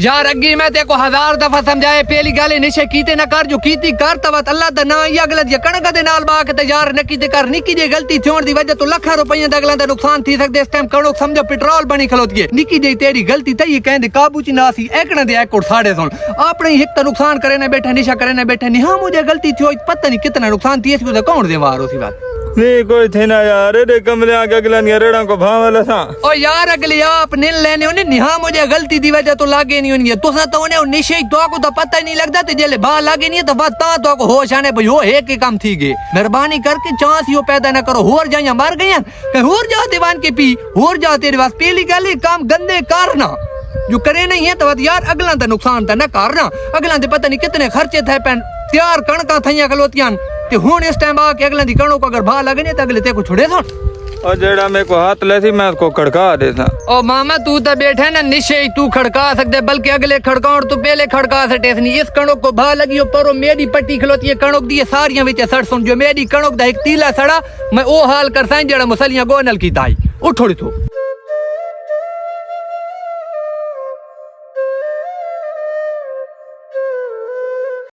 यार अग्गी मैं तेको 1000 दफा समझाए पहली गाले निशे कीते ना कर जो कीती कर तवत अल्लाह दा ना या गलत या कणक दे नाल बा के ते यार न कीते कर निकी जे गलती थोण दी वजह तो लाखां रुपया दा अगला दा नुकसान थी सकदे इस टाइम कणक समझो पेट्रोल बनी खलोती है निकी जे तेरी गलती तई कहंदे काबू च ना सी एकना दे एक साढ़े सुन अपने हिक ता नुकसान करे ना बैठे निशा करे ना बैठे नहीं हां मुझे गलती थी पता नहीं कितना नुकसान थी इसको कौन देवार उसी बात नहीं कोई थे ना यार रे कमरे आके अगला रेड़ा को भावल सा ओ यार अगले आप नील लेने उन्हें निहा मुझे गलती दी वजह तो लागे नहीं उन्हें तुसा तो उन्हें निशे तो को तो पता ही नहीं लगता ते जेले बा लागे नहीं तो बात तो को होश आने भाई हो एक ही काम थी गए मेहरबानी करके चांस यो पैदा ना करो होर जाया मर गया होर जा दीवान के पी होर जा तेरे पास पहली गल काम गंदे करना जो करे नहीं है तो यार अगला दा नुकसान ता ना करना अगला दे पता नहीं कितने खर्चे थे पैन तैयार कणका थैया खलोतियां ते हुन इस टाइम आके अगला दी कणो को अगर भा लगने तो अगले ते को छोड़े सुन और जेड़ा मेरे को हाथ लेसी मैं उसको खड़का देता ओ मामा तू तो बैठे ना निशे तू खड़का सकते बल्कि अगले खड़काउण तू पहले खड़का सटे इस कणक को भा लगी परो मेरी पट्टी खलोती है कणक दी सारियां विच सड़ सुन जो मेरी कणक दा एक तीला सड़ा मैं ओ हाल करसा जेड़ा मुसलियां गोनल कीता उठोड़ी तू